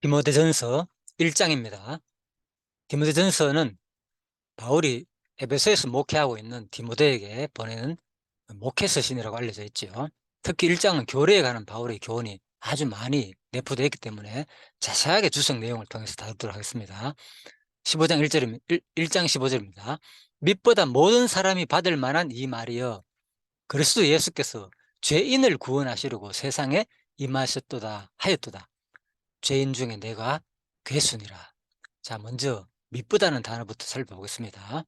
디모데전서 1장입니다. 디모데전서는 바울이 에베소에서 목회하고 있는 디모데에게 보내는 목회 서신이라고 알려져 있죠. 특히 1장은 교회에 관한 바울의 교훈이 아주 많이 내포되어 있기 때문에 자세하게 주석 내용을 통해서 다루도록 하겠습니다. 15장 1장 15절입니다. 밑보다 모든 사람이 받을 만한 이 말이여, 그리스도 예수께서 죄인을 구원하시려고 세상에 임하셨도다 하였도다. 죄인 중에 내가 괴순이라. 자, 먼저 밑보다는 단어부터 살펴보겠습니다.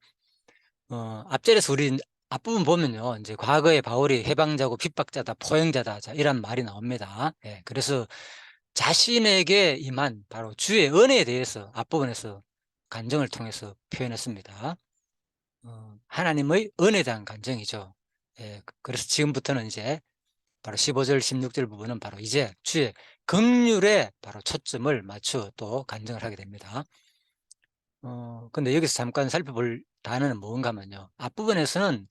앞절에서 우리 앞부분 보면요, 이제 과거에 바울이 해방자고 핍박자다, 포행자다, 자, 이런 말이 나옵니다. 예, 그래서 자신에게 임한 바로 주의 은혜에 대해서 앞부분에서 간증을 통해서 표현했습니다. 하나님의 은혜에 대한 간증이죠. 예, 그래서 지금부터는 이제 바로 15절, 16절 부분은 바로 이제 주의 긍휼에 바로 초점을 맞추어 또 간증을 하게 됩니다. 근데 여기서 잠깐 살펴볼 단어는 뭔가 하면요. 앞부분에서는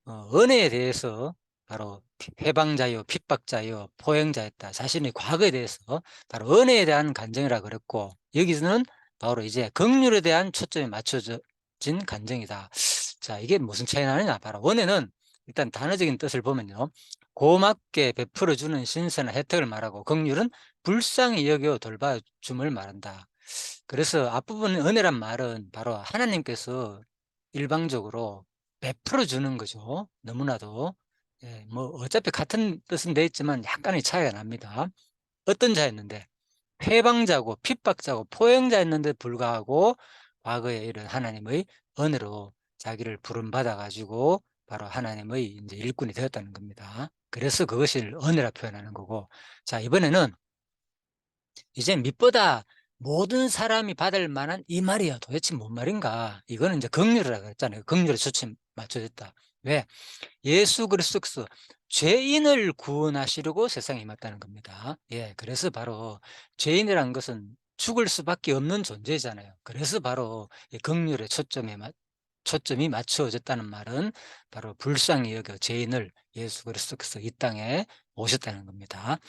은혜에 대해서 바로 해방자요, 핍박자요, 포행자였다. 자신의 과거에 대해서 바로 은혜에 대한 간증이라 그랬고, 여기서는 바로 이제 긍휼에 대한 초점이 맞춰진 간증이다. 자, 이게 무슨 차이 나느냐? 바로 은혜는 일단 단어적인 뜻을 보면요, 고맙게 베풀어주는 신선한 혜택을 말하고, 긍휼은 불쌍히 여겨 돌봐줌을 말한다. 그래서 앞부분 은혜란 말은 바로 하나님께서 일방적으로 베풀어 주는 거죠. 너무나도. 예, 뭐 어차피 같은 뜻은 돼 있지만 약간의 차이가 납니다. 어떤 자였는데, 회방자고 핍박자고 포행자였는데 불구하고 과거에 이런 하나님의 은혜로 자기를 부름받아 가지고 바로 하나님의 이제 일꾼이 되었다는 겁니다. 그래서 그것을 은혜라 표현하는 거고, 자, 이번에는 이제 밑보다 모든 사람이 받을 만한 이 말이야. 도대체 뭔 말인가? 이거는 이제 긍휼이라고 했잖아요. 긍휼에 초점 맞춰졌다. 왜? 예수 그리스도께서 죄인을 구원하시려고 세상에 임했다는 겁니다. 예, 그래서 바로 죄인이라는 것은 죽을 수밖에 없는 존재잖아요. 그래서 바로 이 긍휼의 초점이 맞춰졌다는 말은 바로 불쌍히 여겨 죄인을 예수 그리스도께서 이 땅에 오셨다는 겁니다.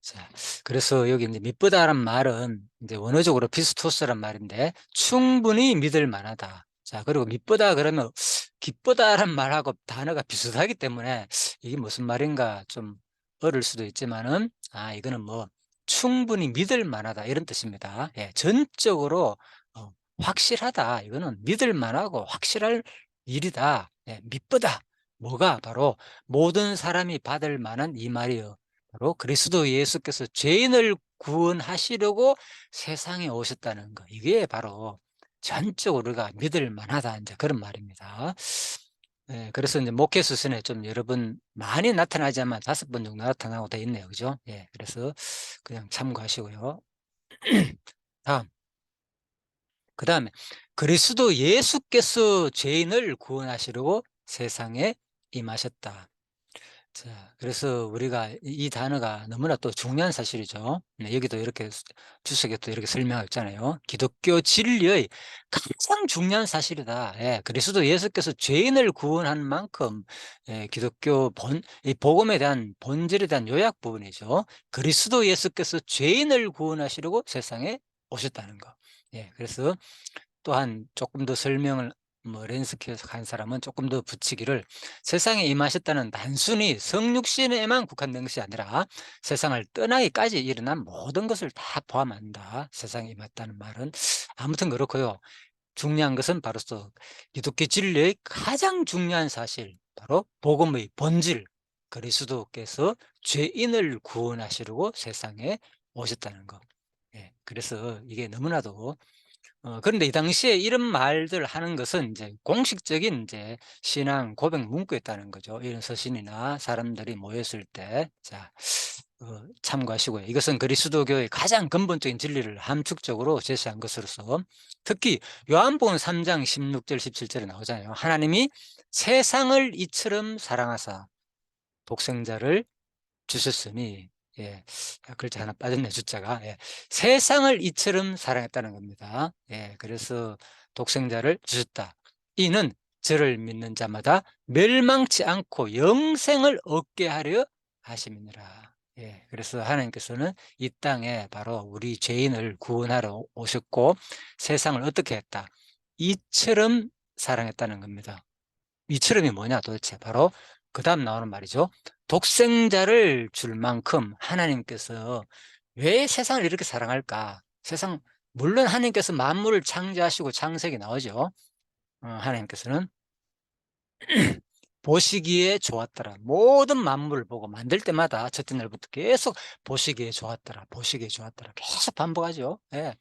자, 그래서 여기 이제 미쁘다란 말은 이제 원어적으로 피스토스란 말인데 충분히 믿을 만하다. 자, 그리고 미쁘다 그러면 기쁘다란 말하고 단어가 비슷하기 때문에 이게 무슨 말인가 좀 어려울 수도 있지만은, 이거는 뭐 충분히 믿을 만하다 이런 뜻입니다. 예, 전적으로 확실하다. 이거는 믿을 만하고 확실할 일이다. 예, 미쁘다. 뭐가 바로 모든 사람이 받을 만한 이 말이요. 바로 그리스도 예수께서 죄인을 구원하시려고 세상에 오셨다는 거. 이게 바로 전적으로 우리가 믿을 만하다. 이제 그런 말입니다. 예, 그래서 이제 목회 수순에 좀 여러 번 많이 나타나지만 5번 정도 나타나고 돼 있네요. 그죠? 예, 그래서 그냥 참고하시고요. 다음. 그 다음에 그리스도 예수께서 죄인을 구원하시려고 세상에 임하셨다. 자, 그래서 우리가 이 단어가 너무나 또 중요한 사실이죠. 네, 여기도 이렇게 주석에 또 이렇게 설명하고 있잖아요. 기독교 진리의 가장 중요한 사실이다. 예, 그리스도 예수께서 죄인을 구원한 만큼, 예, 기독교 이 복음에 대한 본질에 대한 요약 부분이죠. 그리스도 예수께서 죄인을 구원하시려고 세상에 오셨다는 거. 예, 그래서 또한 조금 더 설명을 뭐 렌스키에서 간 사람은 조금 더 붙이기를, 세상에 임하셨다는 단순히 성육신에만 국한된 것이 아니라 세상을 떠나기까지 일어난 모든 것을 다 포함한다. 세상에 임했다는 말은 아무튼 그렇고요. 중요한 것은 바로서 기독교 진리의 가장 중요한 사실, 바로 복음의 본질, 그리스도께서 죄인을 구원하시려고 세상에 오셨다는 것. 예, 그래서 이게 너무나도 그런데 이 당시에 이런 말들 하는 것은 이제 공식적인 이제 신앙 고백 문구였다는 거죠. 이런 서신이나 사람들이 모였을 때. 자, 참고하시고요. 이것은 그리스도교의 가장 근본적인 진리를 함축적으로 제시한 것으로서, 특히 요한복음 3장 16절 17절에 나오잖아요. 하나님이 세상을 이처럼 사랑하사 독생자를 주셨으니, 예, 글자 하나 빠졌네, 숫자가. 예, 세상을 이처럼 사랑했다는 겁니다. 예, 그래서 독생자를 주셨다. 이는 저를 믿는 자마다 멸망치 않고 영생을 얻게 하려 하심이니라. 예, 그래서 하나님께서는 이 땅에 바로 우리 죄인을 구원하러 오셨고 세상을 어떻게 했다? 이처럼 사랑했다는 겁니다. 이처럼이 뭐냐 도대체? 바로 그 다음 나오는 말이죠. 독생자를 줄 만큼 하나님께서 왜 세상을 이렇게 사랑할까? 세상, 물론 하나님께서 만물을 창조하시고 창세기 나오죠. 하나님께서는 보시기에 좋았더라. 모든 만물을 보고 만들 때마다 첫째 날부터 계속 보시기에 좋았더라. 보시기에 좋았더라. 계속 반복하죠. 예.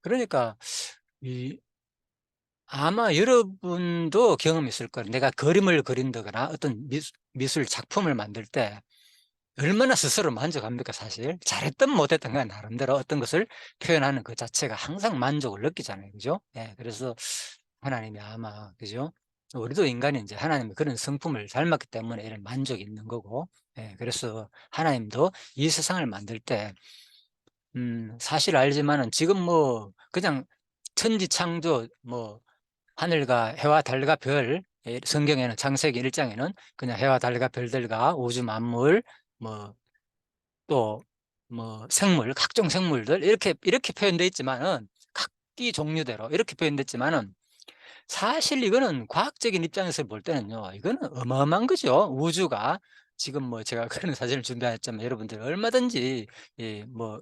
그러니까 이 아마 여러분도 경험이 있을 거예요. 내가 그림을 그린다거나 어떤 미술 작품을 만들 때 얼마나 스스로 만족합니까, 사실? 잘했든 못했든 간 나름대로 어떤 것을 표현하는 그 자체가 항상 만족을 느끼잖아요. 그죠? 예, 그래서 하나님이 아마, 그죠? 우리도 인간이 이제 하나님의 그런 성품을 닮았기 때문에 이런 만족이 있는 거고, 예, 그래서 하나님도 이 세상을 만들 때, 사실 알지만은 지금 뭐, 그냥 천지창조, 뭐, 하늘과 해와 달과 별, 예, 성경에는 창세기 1장에는 그냥 해와 달과 별들과 우주 만물, 뭐, 또 뭐 생물, 각종 생물들 이렇게 표현되어 있지만은 각기 종류대로 이렇게 표현됐지만은 사실 이거는 과학적인 입장에서 볼 때는요, 이거는 어마어마한 거죠. 우주가 지금 뭐 제가 그런 사진을 준비했지만 여러분들 얼마든지 뭐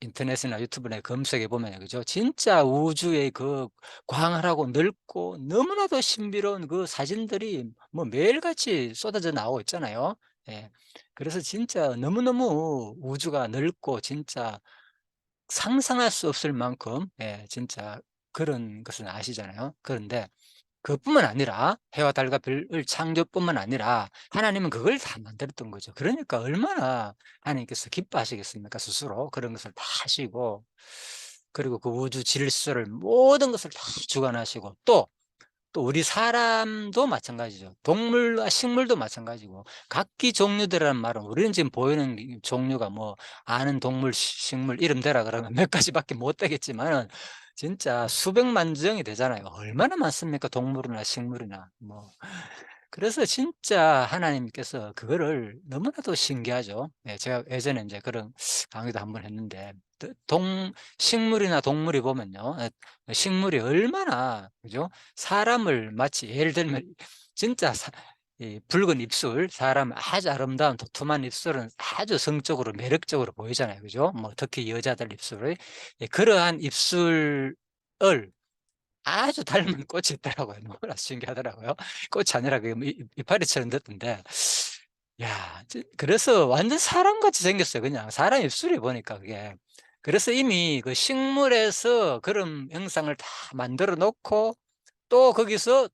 인터넷이나 유튜브에 검색해 보면 그죠? 진짜 우주의 그 광활하고 넓고 너무나도 신비로운 그 사진들이 뭐 매일같이 쏟아져 나오고 있잖아요. 예. 그래서 진짜 너무너무 우주가 넓고 진짜 상상할 수 없을 만큼 예 진짜 그런 것은 아시잖아요. 그런데 그것뿐만 아니라 해와 달과 별을 창조뿐만 아니라 하나님은 그걸 다 만들었던 거죠. 그러니까 얼마나 하나님께서 기뻐하시겠습니까? 스스로 그런 것을 다 하시고 그리고 그 우주 질서를 모든 것을 다 주관하시고 또 우리 사람도 마찬가지죠. 동물과 식물도 마찬가지고 각기 종류들이라는 말은 우리는 지금 보이는 종류가 뭐 아는 동물, 식물 이름 대라 그러면 몇 가지밖에 못 되겠지만은 진짜 수백만 정이 되잖아요. 얼마나 많습니까? 동물이나 식물이나 뭐. 그래서 진짜 하나님께서 그거를 너무나도 신기하죠. 예, 제가 예전에 이제 그런 강의도 한번 했는데 식물이나 동물이 보면요. 식물이 얼마나 그죠? 사람을 마치 예를 들면 진짜 이 붉은 입술, 사람 아주 아름다운 도톰한 입술은 아주 성적으로 매력적으로 보이잖아요. 그죠? 뭐 특히 여자들 입술을 그러한 입술을 아주 닮은 꽃이 있더라고요. 너무나 신기하더라고요. 꽃이 아니라 그 이파리처럼 됐던데 야 그래서 완전 사람같이 생겼어요 그냥. 사람 입술이 보니까 그게. 그래서 이미 그 식물에서 그런 형상을 다 만들어 놓고 또 거기서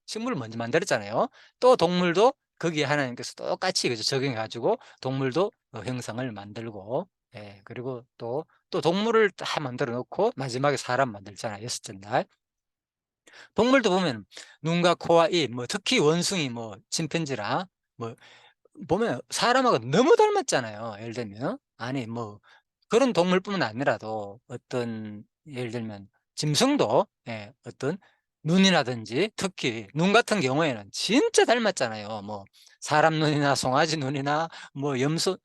식물을 먼저 만들었잖아요. 또 동물도 거기에 하나님께서 똑같이 그죠 적용해 가지고 동물도 형상을 만들고 예 그리고 또 동물을 다 만들어 놓고 마지막에 사람 만들잖아요, 여섯째 날. 동물도 보면 눈과 코와 입 뭐 특히 원숭이 뭐 침팬지랑 뭐 보면 사람하고 너무 닮았잖아요. 예를 들면 아니 뭐 그런 동물뿐만 아니라도 어떤 예를 들면 짐승도 예 어떤 눈이라든지 특히 눈 같은 경우에는 진짜 닮았잖아요. 뭐 사람 눈이나 송아지 눈이나 뭐 염소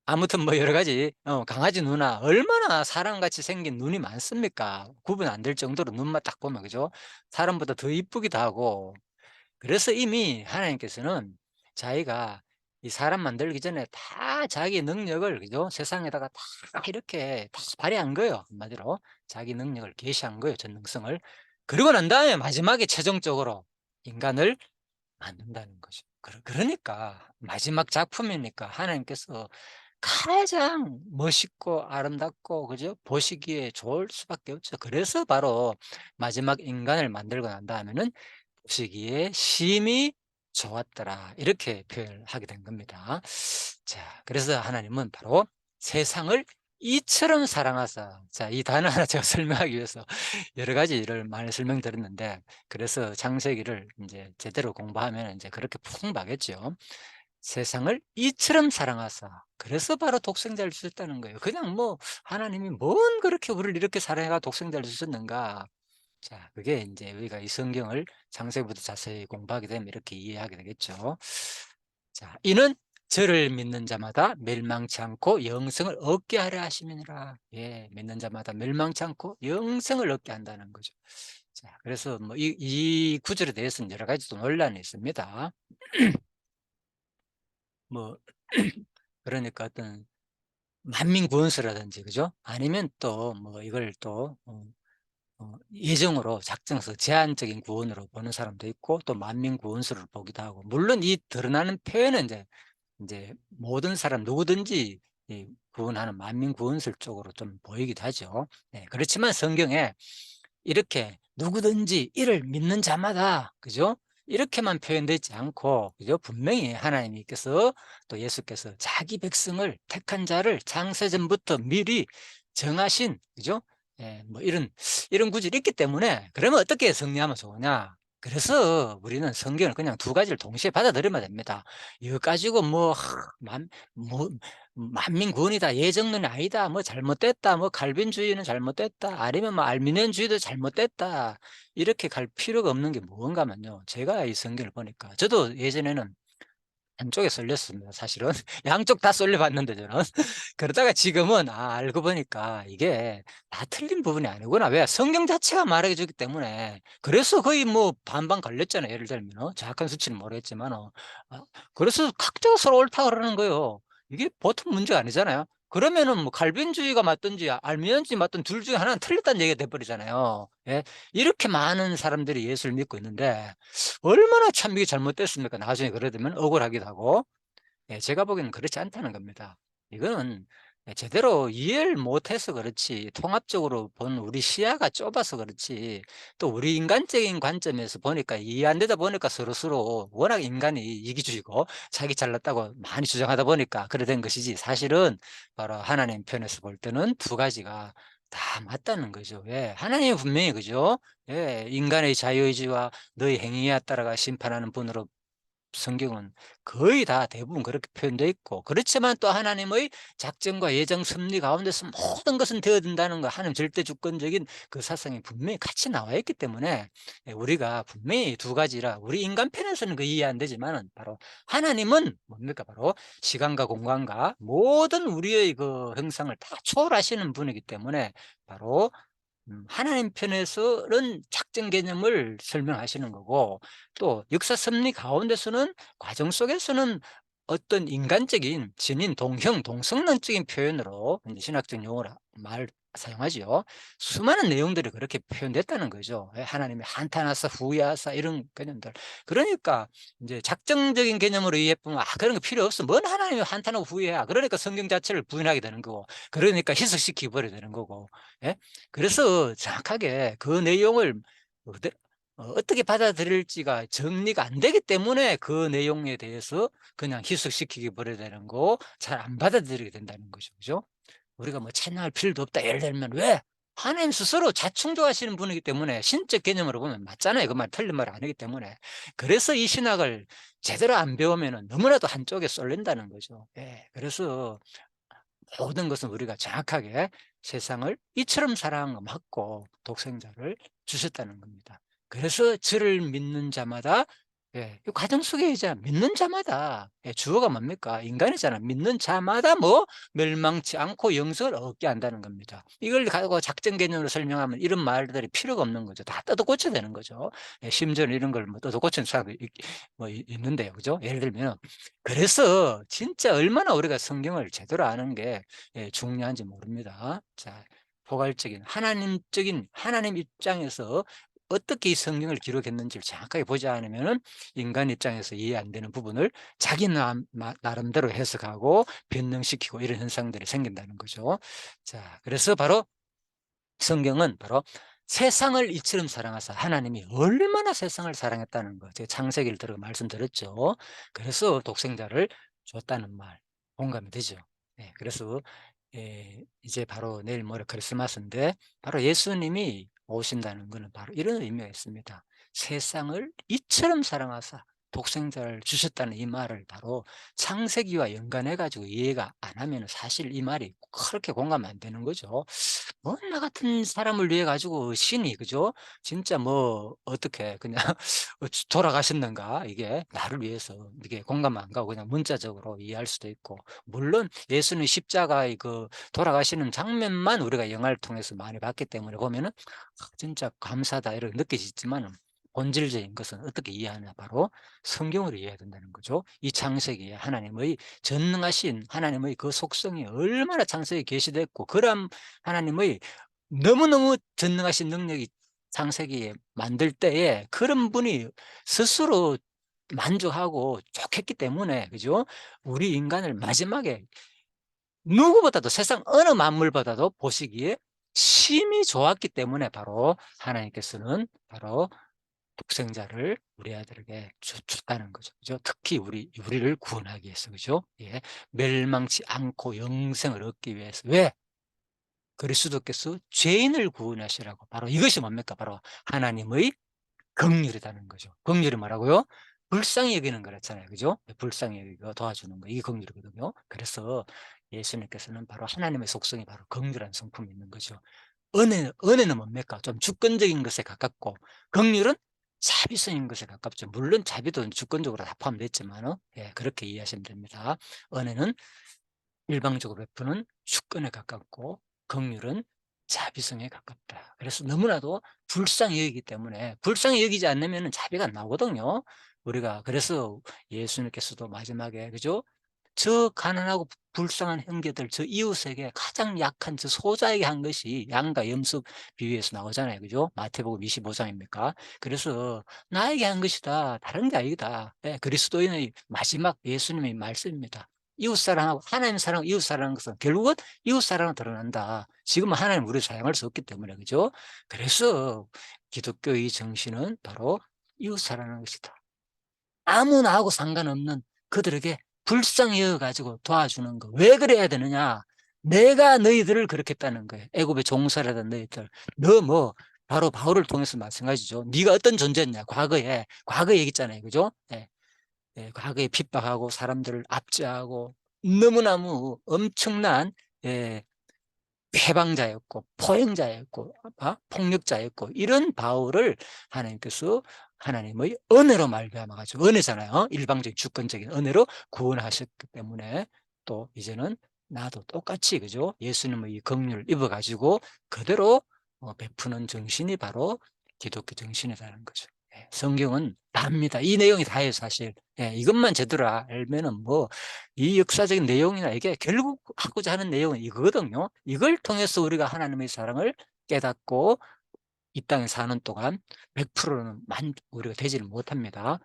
아무튼 뭐 여러 가지 강아지 눈이나 얼마나 사람같이 생긴 눈이 많습니까? 구분 안 될 정도로 눈만 딱 보면 그죠? 사람보다 더 이쁘기도 하고 그래서 이미 하나님께서는 자기가 이 사람 만들기 전에 다 자기 능력을 그죠? 세상에다가 다 이렇게 다 발휘한 거예요. 한마디로 자기 능력을 계시한 거예요. 전능성을. 그러고 난 다음에 마지막에 최종적으로 인간을 만든다는 거죠. 그러니까 마지막 작품이니까 하나님께서 가장 멋있고 아름답고 그죠? 보시기에 좋을 수밖에 없죠. 그래서 바로 마지막 인간을 만들고 난 다음에는 보시기에 심히 좋았더라. 이렇게 표현을 하게 된 겁니다. 자, 그래서 하나님은 바로 세상을 이처럼 사랑하사. 자, 이 단어 하나 제가 설명하기 위해서 여러 가지를 많이 설명드렸는데, 그래서 창세기를 이제 제대로 공부하면 이제 그렇게 풍부하겠죠. 세상을 이처럼 사랑하사. 그래서 바로 독생자를 주셨다는 거예요. 그냥 뭐, 하나님이 뭔 그렇게 우리를 이렇게 사랑해가 독생자를 주셨는가. 자, 그게 인제 우리가 이 성경을 창세기부터 자세히 공부하게 되면 이렇게 이해하게 되겠죠. 자, 이는 저를 믿는 자마다 멸망치 않고 영생을 얻게 하려 하심이니라. 예, 믿는 자마다 멸망치 않고 영생을 얻게 한다는 거죠. 자, 그래서 뭐 이 구절에 대해서는 여러 가지 또 논란이 있습니다. 뭐 그러니까 어떤 만민구원서라든지, 그죠? 아니면 또 뭐 이걸 또 예정으로 작정해서 제한적인 구원으로 보는 사람도 있고, 또 만민구원서를 보기도 하고. 물론 이 드러나는 표현은 이제 모든 사람 누구든지 이 구원하는 만민구원설 쪽으로 좀 보이기도 하죠. 네, 그렇지만 성경에 이렇게 누구든지 이를 믿는 자마다, 그죠? 이렇게만 표현되지 않고, 그죠? 분명히 하나님께서, 또 예수께서 자기 백성을 택한 자를 창세전부터 미리 정하신, 그죠? 예, 뭐 이런 구절이 있기 때문에, 그러면 어떻게 정리하면 좋으냐? 그래서 우리는 성경을 그냥 두 가지를 동시에 받아들이면 됩니다. 이거 가지고 뭐 만민구원이다, 예정론이 아니다, 뭐 잘못됐다, 뭐 칼빈주의는 잘못됐다, 아니면 뭐 알미니안주의도 잘못됐다, 이렇게 갈 필요가 없는 게 뭔가면요, 제가 이 성경을 보니까 저도 예전에는 한쪽에 쏠렸습니다, 사실은. 양쪽 다 쏠려 봤는데 저는. 그러다가 지금은 알고 보니까 이게 다 틀린 부분이 아니구나. 왜? 성경 자체가 말해 주기 때문에. 그래서 거의 뭐 반반 갈렸잖아요. 예를 들면 정확한 수치는 모르겠지만 그래서 각자가 서로 옳다 그러는 거예요. 이게 보통 문제가 아니잖아요. 그러면은 뭐 칼빈주의가 맞든지 알미니안주의 맞든 둘 중에 하나는 틀렸다는 얘기가 돼 버리잖아요. 예? 이렇게 많은 사람들이 예수를 믿고 있는데 얼마나 참 이게 잘못됐습니까? 나중에 그래 되면 억울하기도 하고. 예, 제가 보기에는 그렇지 않다는 겁니다. 이거는 제대로 이해를 못해서 그렇지, 통합적으로 본 우리 시야가 좁아서 그렇지, 또 우리 인간적인 관점에서 보니까 이해 안 되다 보니까 서로서로 워낙 인간이 이기주의고 자기 잘났다고 많이 주장하다 보니까 그래 된 것이지, 사실은 바로 하나님 편에서 볼 때는 두 가지가 다 맞다는 거죠. 예, 하나님은 분명히, 그죠? 예, 인간의 자유의지와 너희 행위에 따라가 심판하는 분으로 성경은 거의 다 대부분 그렇게 표현되어 있고, 그렇지만 또 하나님의 작정과 예정 섭리 가운데서 모든 것은 되어진다는 거, 하나님 절대 주권적인 그 사상이 분명히 같이 나와 있기 때문에 우리가 분명히 두 가지라, 우리 인간 편에서는 그 이해 안 되지만은 바로 하나님은 뭡니까? 바로 시간과 공간과 모든 우리의 그 형상을 다 초월하시는 분이기 때문에 바로 하나님 편에서는 작전 개념을 설명하시는 거고, 또 역사 섭리 가운데서는, 과정 속에서는 어떤 인간적인 진인, 동형, 동성론적인 표현으로 이제 신학적 용어를 사용하지요. 수많은 내용들이 그렇게 표현됐다는 거죠. 예, 하나님이 한탄하사 후회하사 이런 개념들. 그러니까 이제 작정적인 개념으로 이해해보면 그런 거 필요 없어. 뭔 하나님이 한탄하고 후회야. 그러니까 성경 자체를 부인하게 되는 거고, 그러니까 희석시키고 버려야 되는 거고. 예? 그래서 정확하게 그 내용을 어떻게 받아들일지가 정리가 안 되기 때문에 그 내용에 대해서 그냥 희석시키게 버려야 되는 거, 잘 안 받아들이게 된다는 거죠. 그죠? 우리가 뭐 찬양할 필요도 없다, 예를 들면. 왜? 하나님 스스로 자충조하시는 분이기 때문에, 신적 개념으로 보면 맞잖아요. 그 말 틀린 말 아니기 때문에. 그래서 이 신학을 제대로 안 배우면은 너무나도 한쪽에 쏠린다는 거죠. 예. 그래서 모든 것은 우리가 정확하게 세상을 이처럼 사랑한 거 맞고 독생자를 주셨다는 겁니다. 그래서 저를 믿는 자마다, 이 과정 속에 이제 믿는 자마다, 주어가 뭡니까? 인간이잖아. 믿는 자마다 뭐 멸망치 않고 영생을 얻게 한다는 겁니다. 이걸 가지고 작전 개념으로 설명하면 이런 말들이 필요가 없는 거죠. 다 뜯어 고쳐야 되는 거죠. 심지어는 이런 걸 뭐 뜯어 고치는 사람도 뭐 있는데요. 그죠? 예를 들면, 그래서 진짜 얼마나 우리가 성경을 제대로 아는 게 중요한지 모릅니다. 자, 포괄적인 하나님적인 하나님 입장에서 어떻게 이 성경을 기록했는지를 정확하게 보지 않으면은 인간 입장에서 이해 안 되는 부분을 자기 나름대로 해석하고 변형시키고 이런 현상들이 생긴다는 거죠. 자, 그래서 바로 성경은 바로 세상을 이처럼 사랑하사, 하나님이 얼마나 세상을 사랑했다는 거, 제가 창세기를 들어 말씀드렸죠. 그래서 독생자를 줬다는 말 공감이 되죠. 네, 그래서 이제 바로 내일 모레 크리스마스인데, 바로 예수님이 오신다는 것은 바로 이런 의미가 있습니다. 세상을 이처럼 사랑하사, 독생자를 주셨다는 이 말을 바로 창세기와 연관해 가지고 이해가 안 하면 사실 이 말이 그렇게 공감 안 되는 거죠. 뭐 나 같은 사람을 위해 가지고 신이, 그죠? 진짜 뭐 어떻게 그냥 돌아가셨는가, 이게 나를 위해서, 이게 공감 안 가고 그냥 문자적으로 이해할 수도 있고, 물론 예수님 십자가의 그 돌아가시는 장면만 우리가 영화를 통해서 많이 봤기 때문에 보면은 '아 진짜 감사하다.' 이렇게 느껴지지만은, 본질적인 것은 어떻게 이해하냐, 바로 성경으로 이해해야 된다는 거죠. 이 창세기에 하나님의 전능하신 하나님의 그 속성이 얼마나 창세기에 계시됐고, 그런 하나님의 너무너무 전능하신 능력이 창세기에 만들 때에 그런 분이 스스로 만족하고 좋겠기 때문에, 그죠? 우리 인간을 마지막에 누구보다도, 세상 어느 만물보다도 보시기에 심히 좋았기 때문에 바로 하나님께서는 바로 독생자를 우리 아들에게 줬다는 거죠. 그죠? 특히 우리를 구원하기 위해서, 그죠? 예. 멸망치 않고 영생을 얻기 위해서. 왜? 그리스도께서 죄인을 구원하시라고. 바로 이것이 뭡니까? 바로 하나님의 긍휼이라는 거죠. 긍휼이 뭐라고요? 불쌍히 여기는 거랬잖아요. 그죠? 불쌍히 여기고 도와주는 거. 이게 긍휼이거든요. 그래서 예수님께서는 바로 하나님의 속성이 바로 긍휼한 성품이 있는 거죠. 은혜는 뭡니까? 좀 주권적인 것에 가깝고, 긍휼은 자비성인 것에 가깝죠. 물론 자비도 주권적으로 다 포함됐지만, 예, 그렇게 이해하시면 됩니다. 은혜는 일방적으로 베푸는 주권에 가깝고, 긍휼은 자비성에 가깝다. 그래서 너무나도 불쌍히 여기기 때문에, 불쌍히 여기지 않으면 자비가 안 나오거든요. 우리가 그래서 예수님께서도 마지막에, 그죠? 저 가난하고 불쌍한 형제들, 저 이웃에게 가장 약한 저 소자에게 한 것이 양과 염소 비유에서 나오잖아요. 그죠? 마태복음 25장입니까? 그래서 나에게 한 것이다, 다른 게 아니다. 예, 그리스도인의 마지막 예수님의 말씀입니다. 이웃 사랑하고 하나님 사랑하고 이웃 사랑하는 것은 결국은 이웃 사랑으로 드러난다. 지금은 하나님 우리를 사랑할 수 없기 때문에, 그죠? 그래서 기독교의 정신은 바로 이웃 사랑하는 것이다. 아무나 하고 상관없는 그들에게 불쌍히 여겨 가지고 도와주는 거. 왜 그래야 되느냐? 내가 너희들을 그렇게 했다는 거예요. 애굽의 종살이던 너희들. 너 뭐 바로 바울을 통해서 마찬가지죠. 네가 어떤 존재였냐? 과거 얘기했잖아요. 그죠? 예. 예, 과거에 핍박하고 사람들을 압제하고 너무너무 엄청난, 예, 해방자였고 포행자였고 폭력자였고, 이런 바울을 하나님께서 하나님의 은혜로 말미암아 가지고, 은혜잖아요. 일방적인 주권적인 은혜로 구원하셨기 때문에, 또 이제는 나도 똑같이, 그죠? 예수님의 이 긍휼을 입어 가지고 그대로 베푸는 정신이 바로 기독교 정신이라는 거죠. 예, 성경은 답니다. 이 내용이 다예요, 사실. 예, 이것만 제대로 알면은 뭐 이 역사적인 내용이나 이게 결국 하고자 하는 내용은 이거거든요. 이걸 통해서 우리가 하나님의 사랑을 깨닫고 이 땅에 사는 동안 100%는 우리가 되지를 못합니다.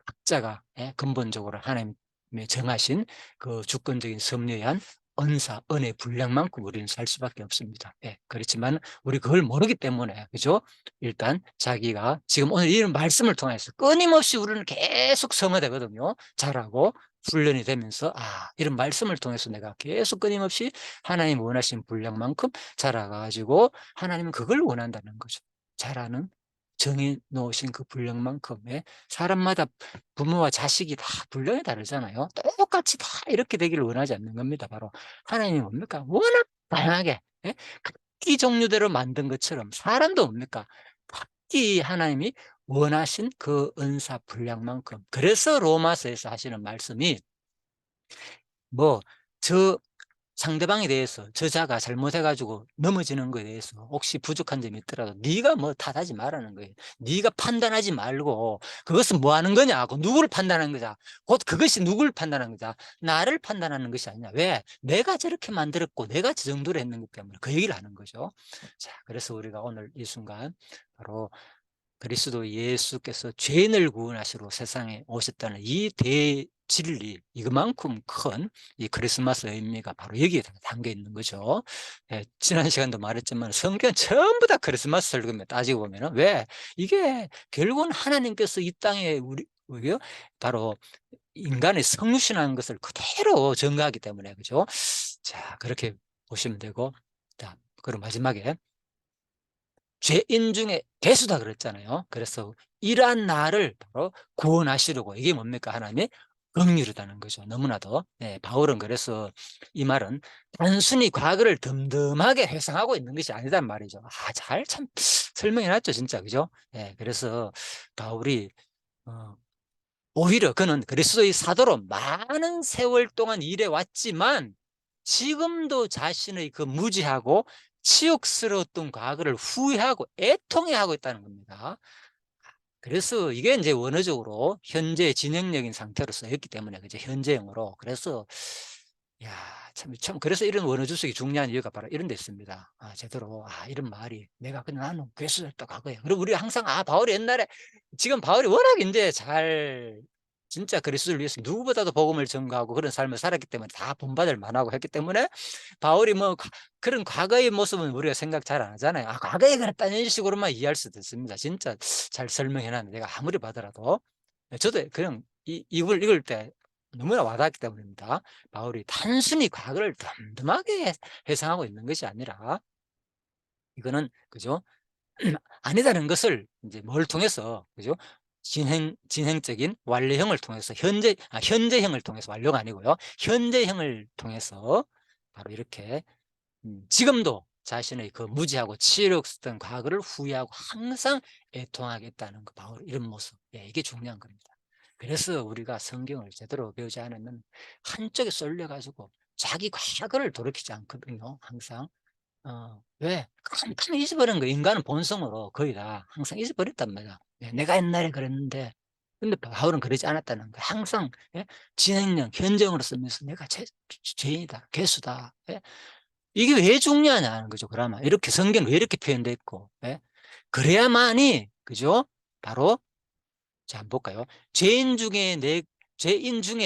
각자가, 예, 근본적으로 하나님의 정하신 그 주권적인 섭리에 의한 은사, 은혜 분량만큼 우리는 살 수밖에 없습니다. 예, 그렇지만 우리 그걸 모르기 때문에, 그죠? 일단 자기가 지금 오늘 이런 말씀을 통해서 끊임없이 우리는 계속 성화되거든요. 잘하고 훈련이 되면서, 이런 말씀을 통해서 내가 계속 끊임없이 하나님 원하신 분량만큼 자라가지고 하나님은 그걸 원한다는 거죠. 잘하는, 정해 놓으신 그 분량만큼의, 사람마다 부모와 자식이 다 분량이 다르잖아요. 똑같이 다 이렇게 되기를 원하지 않는 겁니다. 바로 하나님이 뭡니까? 워낙 다양하게, 예? 각기 종류대로 만든 것처럼 사람도 뭡니까? 각기 하나님이 원하신 그 은사 분량만큼. 그래서 로마서에서 하시는 말씀이 뭐, 저 상대방에 대해서, 저자가 잘못해 가지고 넘어지는 거에 대해서 혹시 부족한 점이 있더라도 네가 뭐 탓하지 말라는 거예요. 네가 판단하지 말고 그것은 뭐 하는 거냐 고, 누구를 판단하는 거냐, 곧 그것이 누구를 판단하는 거냐, 나를 판단하는 것이 아니냐. 왜? 내가 저렇게 만들었고 내가 저 정도로 했는 것 때문에 그 얘기를 하는 거죠. 자, 그래서 우리가 오늘 이 순간 바로 그리스도 예수께서 죄인을 구원하시러 세상에 오셨다는 이 대진리, 이것만큼 큰 이 크리스마스 의미가 바로 여기에 담겨 있는 거죠. 예, 지난 시간도 말했지만 성경 전부 다 크리스마스 설교입니다. 따지고 보면은. 왜? 이게 결국은 하나님께서 이 땅에 우리요, 바로 인간의 성육신하는 것을 그대로 증거하기 때문에, 그죠? 자, 그렇게 보시면 되고, 자, 그리고 마지막에 죄인 중에 괴수다 그랬잖아요. 그래서 이러한 나를 바로 구원하시려고, 이게 뭡니까? 하나님의 긍휼이라는 거죠. 너무나도. 네, 바울은 그래서 이 말은 단순히 과거를 덤덤하게 회상하고 있는 것이 아니란 말이죠. 잘 참 설명해 놨죠, 진짜. 그죠? 네, 그래서 바울이 어, 오히려 그는 그리스도의 사도로 많은 세월 동안 일해 왔지만 지금도 자신의 그 무지하고 치욕스러웠던 과거를 후회하고 애통해하고 있다는 겁니다. 그래서 이게 이제 원어적으로 현재 진행형인 상태로 쓰였기 때문에, 그죠? 현재형으로. 그래서 야, 참 그래서 이런 원어 주석이 중요한 이유가 바로 이런 데 있습니다. 제대로 이런 말이 내가 그냥 나는 괴수였다 과거에. 그리고 우리 항상 바울이 옛날에, 지금 바울이 워낙 이제 잘 진짜 그리스도를 위해서 누구보다도 복음을 전가하고 그런 삶을 살았기 때문에 다 본받을 만하고 했기 때문에 바울이 뭐 그런 과거의 모습은 우리가 생각 잘 안 하잖아요. 과거에 그랬다는 식으로만 이해할 수도 있습니다. 진짜 잘 설명해 놨는데 내가 아무리 봐더라도. 저도 그냥 이걸 읽을 때 너무나 와닿았기 때문입니다. 바울이 단순히 과거를 덤덤하게 회상하고 있는 것이 아니라 이거는, 그죠? 아니다는 것을 이제 뭘 통해서, 그죠? 진행적인 완료형을 통해서 현재형을 통해서, 완료가 아니고요. 현재형을 통해서 바로 이렇게 지금도 자신의 그 무지하고 치욕스러운 과거를 후회하고 항상 애통하겠다는 그 바울 이런 모습. 이게 중요한 겁니다. 그래서 우리가 성경을 제대로 배우지 않으면 한쪽에 쏠려가지고 자기 과거를 돌이키지 않거든요. 항상. 왜? 깜깜이 잊어버리는 거예요. 인간은 본성으로 거의 다 항상 잊어버렸단 말이야. 내가 옛날에 그랬는데. 근데 바울은 그러지 않았다는 거야. 항상, 진행형, 현재형으로 쓰면서 내가 죄인이다, 괴수다. 이게 왜 중요하냐는 거죠. 그러면 이렇게 성경은 왜 이렇게 표현되어 있고, 그래야만이, 그죠? 바로, 자, 한번 볼까요? 죄인 중에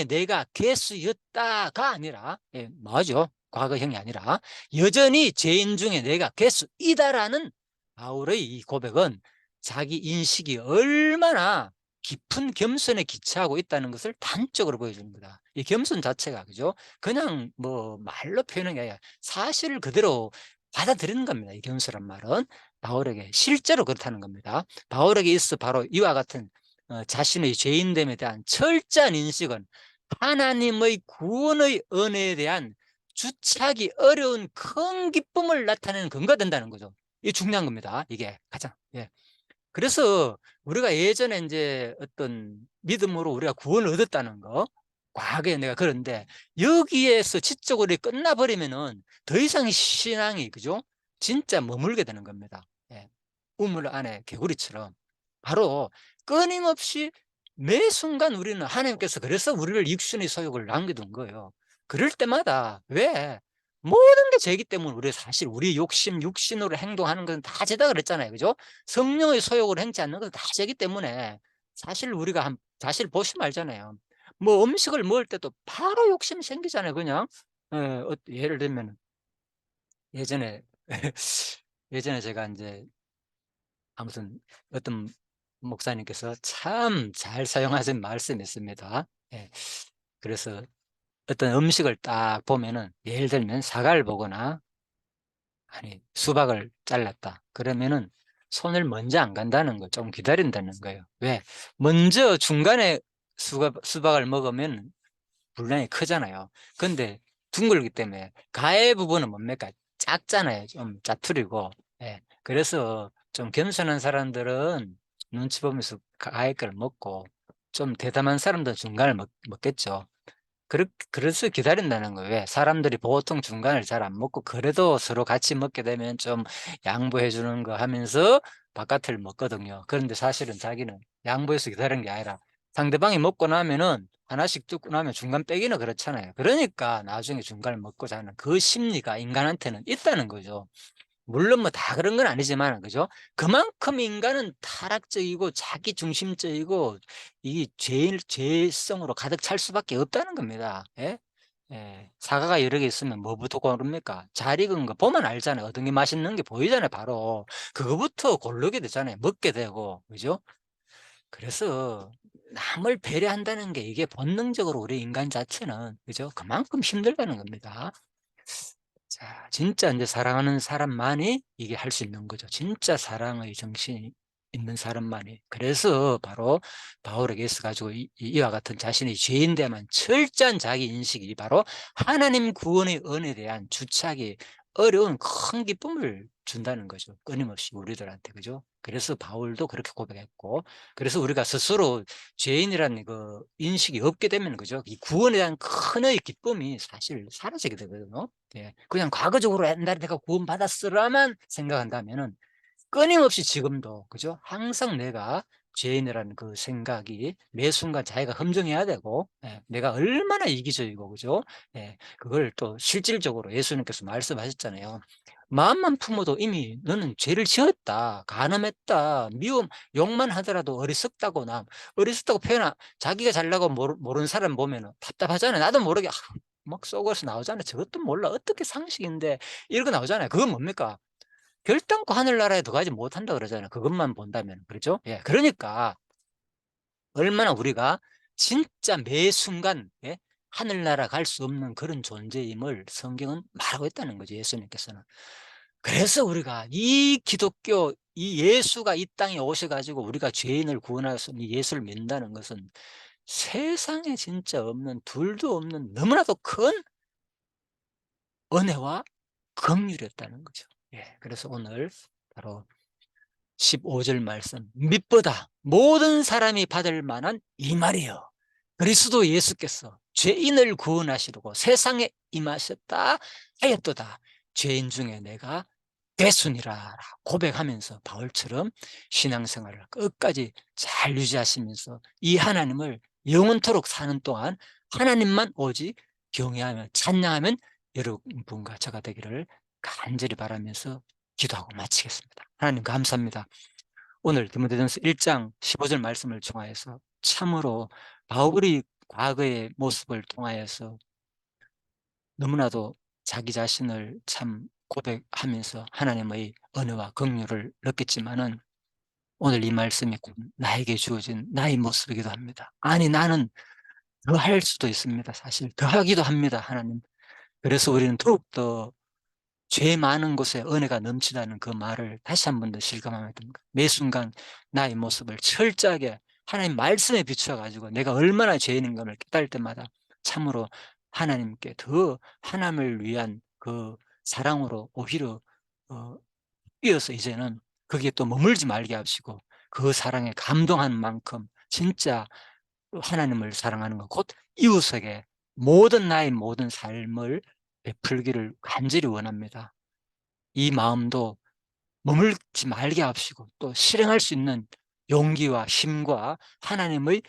내가 괴수였다가 아니라, 맞죠? 과거형이 아니라 여전히 죄인 중에 내가 괴수이다라는 바울의 이 고백은 자기 인식이 얼마나 깊은 겸손에 기초하고 있다는 것을 단적으로 보여주는 거다. 이 겸손 자체가, 그죠? 그냥 뭐 말로 표현한 게 아니라 사실을 그대로 받아들이는 겁니다. 이 겸손한 말은 바울에게 실제로 그렇다는 겁니다. 바울에게 있어 바로 이와 같은 자신의 죄인됨에 대한 철저한 인식은 하나님의 구원의 은혜에 대한 주체하기 어려운 큰 기쁨을 나타내는 근거가 된다는 거죠. 이게 중요한 겁니다. 이게 가장. 그래서 우리가 예전에 이제 어떤 믿음으로 우리가 구원을 얻었다는 거, 과거에 내가 그런데 여기에서 지적으로 끝나버리면은 더 이상 신앙이, 그죠? 진짜 머물게 되는 겁니다. 우물 안에 개구리처럼 바로 끊임없이 매 순간 우리는 하나님께서 그래서 우리를 육신의 소욕을 남겨둔 거예요. 그럴 때마다 왜? 모든 게 죄이기 때문에 우리 사실 우리 욕심, 육신으로 행동하는 건 다 죄다 그랬잖아요. 그죠? 성령의 소욕으로 행치 않는 건 다 죄이기 때문에 사실 우리가 사실 보시면 알잖아요. 뭐 음식을 먹을 때도 바로 욕심이 생기잖아요. 그냥. 예를 들면 예전에 예전에 제가 이제 아무튼 어떤 목사님께서 참 잘 사용하신 말씀이 있습니다. 그래서 어떤 음식을 딱 보면은 예를 들면 사과를 보거나 아니 수박을 잘랐다 그러면은 손을 먼저 안 간다는 거, 좀 기다린다는 거예요. 왜? 먼저 중간에 수박을 먹으면 분량이 크잖아요. 근데 둥글기 때문에 가해 부분은 뭡니까? 작잖아요. 좀 짜투리고. 그래서 좀 겸손한 사람들은 눈치 보면서 가해 걸 먹고 좀 대담한 사람들은 중간을 먹겠죠. 그래서 기다린다는 거예요. 왜? 사람들이 보통 중간을 잘 안 먹고 그래도 서로 같이 먹게 되면 좀 양보해 주는 거 하면서 바깥을 먹거든요. 그런데 사실은 자기는 양보해서 기다리는 게 아니라 상대방이 먹고 나면은 하나씩 뜯고 나면 중간 빼기는 그렇잖아요. 그러니까 나중에 중간을 먹고자 하는 그 심리가 인간한테는 있다는 거죠. 물론 뭐 다 그런 건 아니지만, 그죠? 그만큼 인간은 타락적이고 자기중심적이고 이 죄성으로 가득 찰 수밖에 없다는 겁니다. 사과가 여러 개 있으면 뭐부터 고릅니까? 잘 익은 거 보면 알잖아요. 어떤 게 맛있는 게 보이잖아요. 바로 그거부터 고르게 되잖아요. 먹게 되고, 그죠? 그래서 남을 배려한다는 게 이게 본능적으로 우리 인간 자체는, 그죠? 그만큼 힘들다는 겁니다. 자, 진짜 이제 사랑하는 사람만이 이게 할 수 있는 거죠. 진짜 사랑의 정신이 있는 사람만이. 그래서 바로 바울에게 있어 가지고 이와 같은 자신의 죄인 대한 철저한 자기 인식이 바로 하나님 구원의 은혜에 대한 주착이 어려운 큰 기쁨을 준다는 거죠. 끊임없이 우리들한테. 그죠? 그래서 바울도 그렇게 고백했고, 그래서 우리가 스스로 죄인이라는 그 인식이 없게 되면, 그죠? 이 구원에 대한 큰의 기쁨이 사실 사라지게 되거든요. 예. 그냥 과거적으로 옛날에 내가 구원받았으라만 생각한다면은 끊임없이 지금도, 그죠? 항상 내가 죄인이라는 그 생각이 매 순간 자기가 검증해야 되고, 예, 내가 얼마나 이기적이고, 그죠? 예, 그걸 또 실질적으로 예수님께서 말씀하셨잖아요. 마음만 품어도 이미 너는 죄를 지었다, 간음했다, 미움, 욕만 하더라도 어리석다고 어리석다고 자기가 잘나고 모르는 사람 보면 답답하잖아요. 나도 모르게 막 속어서 나오잖아요. 저것도 몰라. 어떻게 상식인데 이런 거 나오잖아요. 그건 뭡니까? 결단코 하늘나라에 들어가지 못한다 그러잖아요. 그것만 본다면. 그렇죠? 예. 그러니까 얼마나 우리가 진짜 매 순간, 예, 하늘나라 갈 수 없는 그런 존재임을 성경은 말하고 있다는 거죠. 예수님께서는. 그래서 우리가 이 기독교, 이 예수가 이 땅에 오셔 가지고 우리가 죄인을 구원할 수 있는 이 예수를 믿는다는 것은 세상에 진짜 없는, 둘도 없는 너무나도 큰 은혜와 긍휼이었다는 거죠. 예. 그래서 오늘 바로 15절 말씀, mit보다 모든 사람이 받을 만한 이 말이요, 그리스도 예수께서 죄인을 구원하시려고 세상에 임하셨다 하였도다. 죄인 중에 내가 대순이라 고백하면서 바울처럼 신앙생활을 끝까지 잘 유지하시면서 이 하나님을 영원토록 사는 동안 하나님만 오직 경외하며 찬양하면 여러분과 저가 되기를 간절히 바라면서 기도하고 마치겠습니다. 하나님 감사합니다. 오늘 디모데전서 1장 15절 말씀을 통하여서 참으로 바울이 과거의 모습을 통하여서 너무나도 자기 자신을 참 고백하면서 하나님의 은혜와 긍휼을 느꼈지만은 오늘 이 말씀이 곧 나에게 주어진 나의 모습이기도 합니다. 아니, 나는 더 할 수도 있습니다. 사실 더 하기도 합니다, 하나님. 그래서 우리는 더욱더 죄 많은 곳에 은혜가 넘치다는 그 말을 다시 한 번 더 실감하게 됩니다. 매 순간 나의 모습을 철저하게 하나님 말씀에 비추어 가지고 내가 얼마나 죄인인가를 깨달을 때마다 참으로 하나님께 더 하나님을 위한 그 사랑으로 오히려 이어서 이제는 거기에 또 머물지 말게 하시고 그 사랑에 감동한 만큼 진짜 하나님을 사랑하는 것, 곧 이웃에게 나의 모든 삶을 베풀기를 간절히 원합니다. 이 마음도 머물지 말게 하시고 또 실행할 수 있는 용기와 힘과 하나님의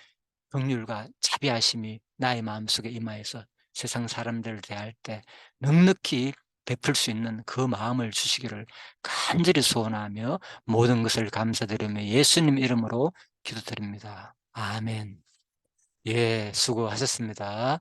긍휼과 자비하심이 나의 마음속에 임하여서 세상 사람들을 대할 때 넉넉히 베풀 수 있는 그 마음을 주시기를 간절히 소원하며 모든 것을 감사드리며 예수님 이름으로 기도드립니다. 아멘. 예, 수고하셨습니다.